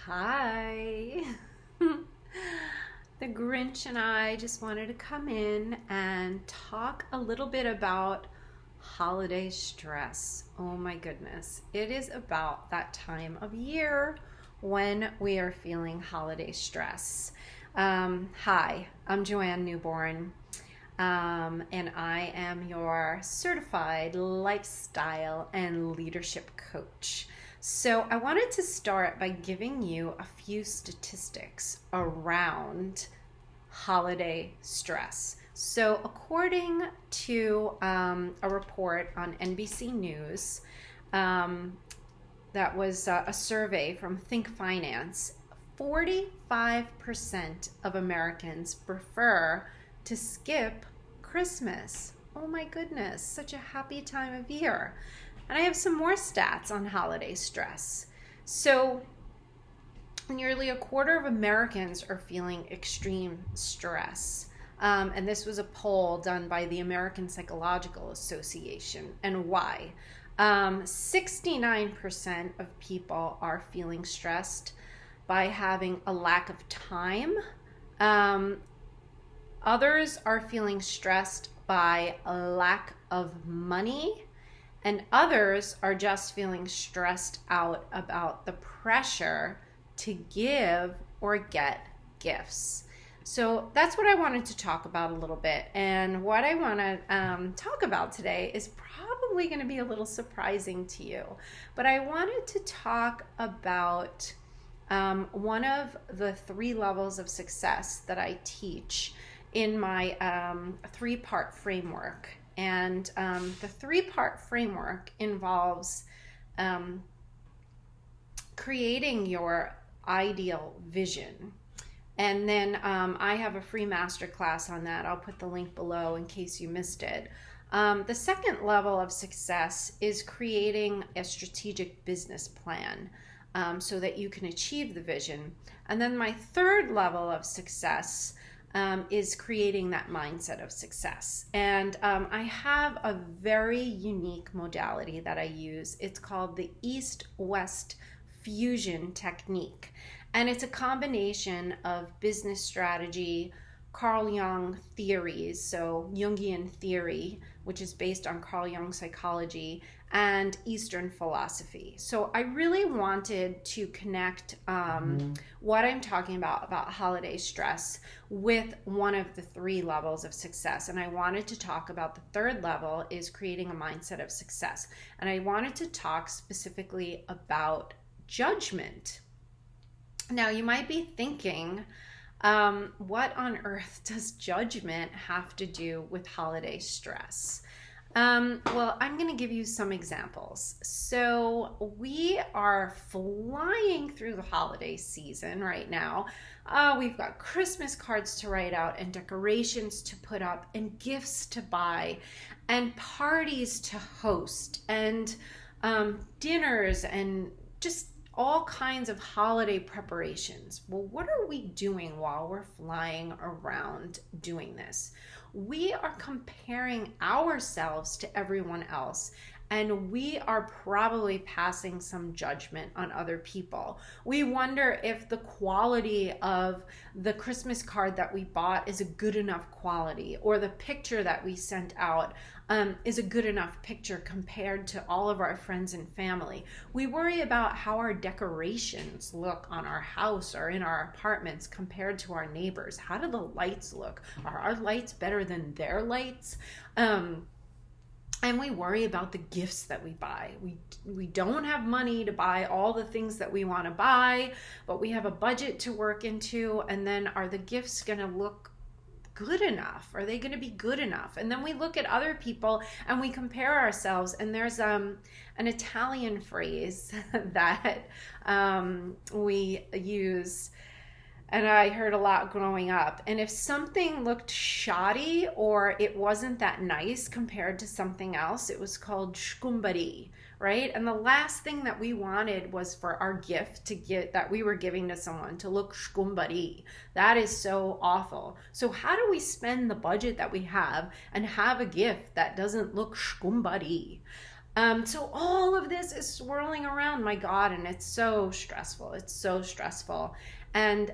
Hi. The Grinch and I just wanted to come in and talk a little bit about holiday stress. Oh my goodness. It is about that time of year when we are feeling holiday stress. Hi, I'm Joanne Newborn, and I am your certified lifestyle and leadership coach. So I wanted to start by giving you a few statistics around holiday stress. So according to a report on NBC News, that was a survey from Think Finance, 45% of Americans prefer to skip Christmas. Oh my goodness, such a happy time of year. And I have some more stats on holiday stress. So nearly a quarter of Americans are feeling extreme stress. And this was a poll done by the American Psychological Association. And why? 69% of people are feeling stressed by having a lack of time. Others are feeling stressed by a lack of money. And others are just feeling stressed out about the pressure to give or get gifts. So that's what I wanted to talk about a little bit. And what I want to talk about today is probably going to be a little surprising to you. But I wanted to talk about one of the 3 levels of success that I teach in my 3-part framework. And the 3-part framework involves creating your ideal vision. And then I have a free masterclass on that. I'll put the link below in case you missed it. The second level of success is creating a strategic business plan so that you can achieve the vision. And then my third level of success is creating that mindset of success. And I have a very unique modality that I use. It's called the East-West Fusion Technique. And it's a combination of business strategy, Carl Jung theories, so Jungian theory, which is based on Carl Jung psychology, and Eastern philosophy. So I really wanted to connect what I'm talking about holiday stress with one of the 3 levels of success. And I wanted to talk about the 3rd level is creating a mindset of success. And I wanted to talk specifically about judgment. Now you might be thinking, what on earth does judgment have to do with holiday stress? Well, I'm going to give you some examples. So we are flying through the holiday season right now. We've got Christmas cards to write out and decorations to put up and gifts to buy and parties to host and dinners and just all kinds of holiday preparations. Well, what are we doing while we're flying around doing this? We are comparing ourselves to everyone else, and we are probably passing some judgment on other people. We wonder if the quality of the Christmas card that we bought is a good enough quality, or the picture that we sent out is a good enough picture compared to all of our friends and family. We worry about how our decorations look on our house or in our apartments compared to our neighbors. How do the lights look? Are our lights better than their lights? And we worry about the gifts that we buy. We don't have money to buy all the things that we want to buy, but we have a budget to work into. And then are the gifts going to look good enough? Are they going to be good enough? And then we look at other people and we compare ourselves. And there's an Italian phrase that we use, and I heard a lot growing up. And if something looked shoddy or it wasn't that nice compared to something else, it was called Skumbari, right? And the last thing that we wanted was for our gift that we were giving to someone to look Skumbari. That is so awful. So how do we spend the budget that we have and have a gift that doesn't look Skumbari? So all of this is swirling around, my God, and it's so stressful. It's so stressful. And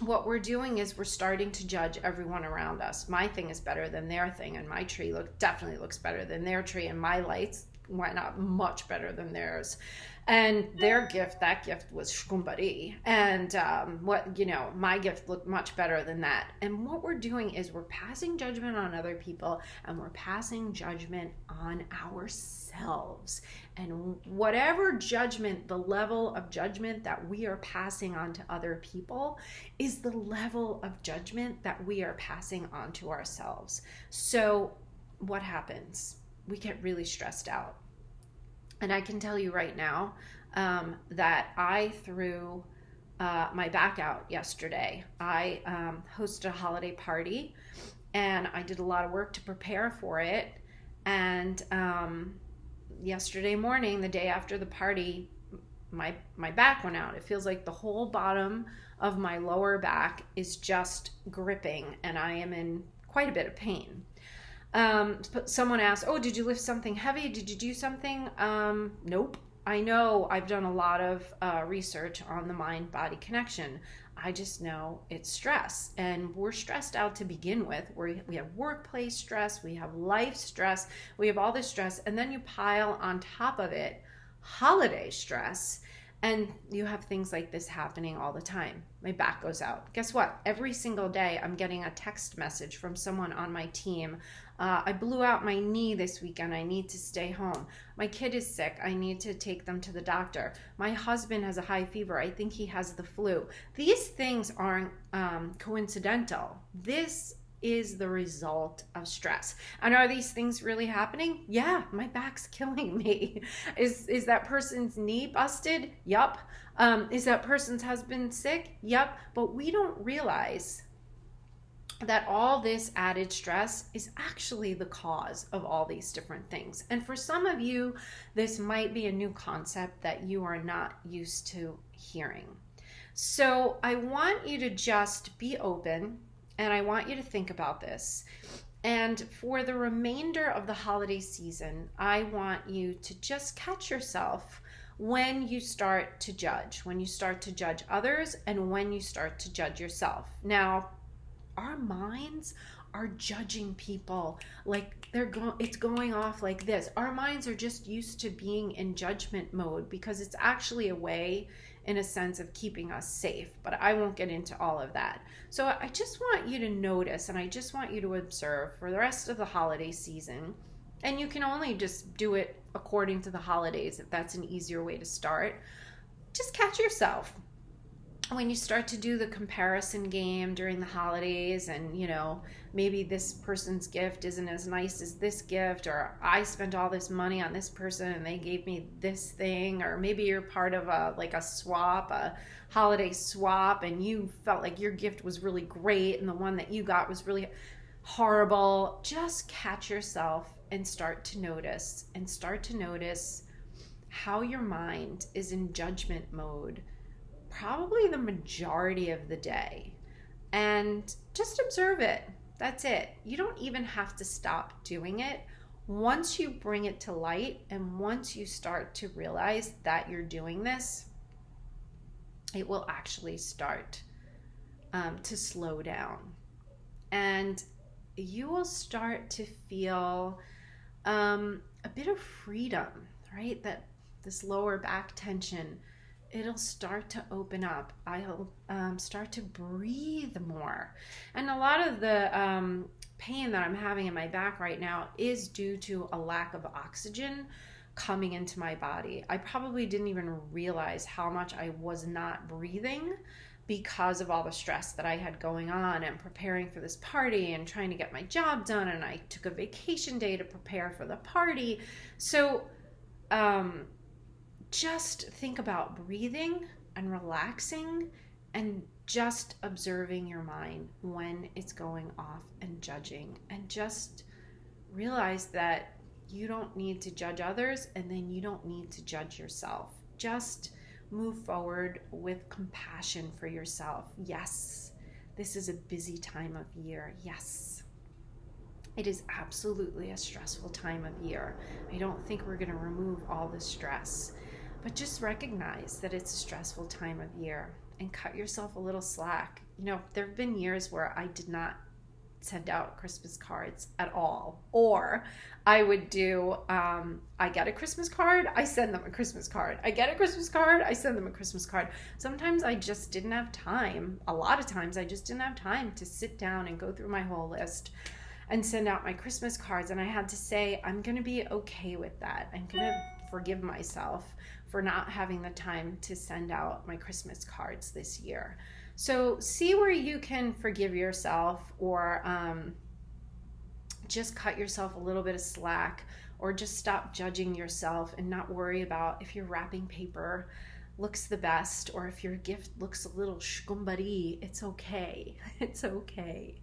what we're doing is we're starting to judge everyone around us. My thing is better than their thing, and my tree definitely looks better than their tree, and my lights went up much better than theirs. And their gift, that gift was Skumbari. And my gift looked much better than that. And what we're doing is we're passing judgment on other people, and we're passing judgment on ourselves. And whatever judgment, the level of judgment that we are passing on to other people is the level of judgment that we are passing on to ourselves. So what happens? We get really stressed out. And I can tell you right now that I threw my back out yesterday. I hosted a holiday party, and I did a lot of work to prepare for it. And yesterday morning, the day after the party, my back went out. It feels like the whole bottom of my lower back is just gripping, and I am in quite a bit of pain. But someone asked, oh, did you lift something heavy? Did you do something? Nope. I know I've done a lot of research on the mind-body connection. I just know it's stress, and we're stressed out to begin with. We have workplace stress, we have life stress, we have all this stress, and then you pile on top of it holiday stress, and you have things like this happening all the time. My back goes out. Guess what? Every single day I'm getting a text message from someone on my team. I blew out my knee this weekend. I need to stay home. My kid is sick. I need to take them to the doctor. My husband has a high fever. I think he has the flu. These things aren't coincidental. This is the result of stress. And are these things really happening? Yeah, my back's killing me. Is that person's knee busted? Yup. Is that person's husband sick? Yup. But we don't realize that all this added stress is actually the cause of all these different things. And for some of you, this might be a new concept that you are not used to hearing. So I want you to just be open, and I want you to think about this. And for the remainder of the holiday season, I want you to just catch yourself when you start to judge others, and when you start to judge yourself. Now, our minds are judging people like it's going off like this. Our minds are just used to being in judgment mode because it's actually a way, in a sense, of keeping us safe. But I won't get into all of that. So I just want you to notice, and I just want you to observe for the rest of the holiday season. And you can only just do it according to the holidays if that's an easier way to start. Just catch yourself when you start to do the comparison game during the holidays, and maybe this person's gift isn't as nice as this gift, or I spent all this money on this person and they gave me this thing, or maybe you're part of a holiday swap, and you felt like your gift was really great and the one that you got was really horrible. Just catch yourself and start to notice how your mind is in judgment mode probably the majority of the day, and just observe it. That's it. You don't even have to stop doing it. Once you bring it to light, and once you start to realize that you're doing this, it will actually start to slow down, and you will start to feel a bit of freedom, right? That this lower back tension, it'll start to open up. I'll start to breathe more. And a lot of the pain that I'm having in my back right now is due to a lack of oxygen coming into my body. I probably didn't even realize how much I was not breathing because of all the stress that I had going on and preparing for this party and trying to get my job done. And I took a vacation day to prepare for the party. So, just think about breathing and relaxing and just observing your mind when it's going off and judging, and just realize that you don't need to judge others, and then you don't need to judge yourself. Just move forward with compassion for yourself. Yes, this is a busy time of year. Yes. It is absolutely a stressful time of year. I don't think we're going to remove all the stress, but just recognize that it's a stressful time of year and cut yourself a little slack. There have been years where I did not send out Christmas cards at all, or I would do I get a Christmas card, I send them a Christmas card. I get a Christmas card, I send them a Christmas card. Sometimes I just didn't have time. A lot of times I just didn't have time to sit down and go through my whole list and send out my Christmas cards. And I had to say, I'm going to be okay with that. I'm going to forgive myself for not having the time to send out my Christmas cards this year. So see where you can forgive yourself, or just cut yourself a little bit of slack, or just stop judging yourself and not worry about if your wrapping paper looks the best or if your gift looks a little Skumbari. It's okay. It's okay.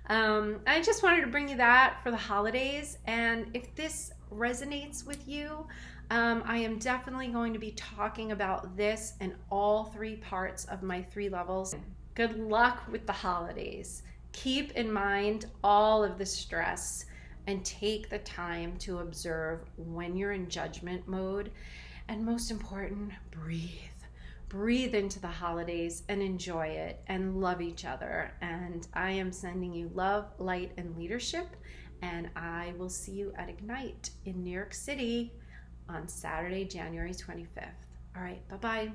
I just wanted to bring you that for the holidays. And if this resonates with you, I am definitely going to be talking about this in all 3 parts of my 3 levels. Good luck with the holidays. Keep in mind all of the stress and take the time to observe when you're in judgment mode. And most important, breathe. Breathe into the holidays and enjoy it and love each other. And I am sending you love, light, and leadership. And I will see you at Ignite in New York City on Saturday, January 25th. All right, bye-bye.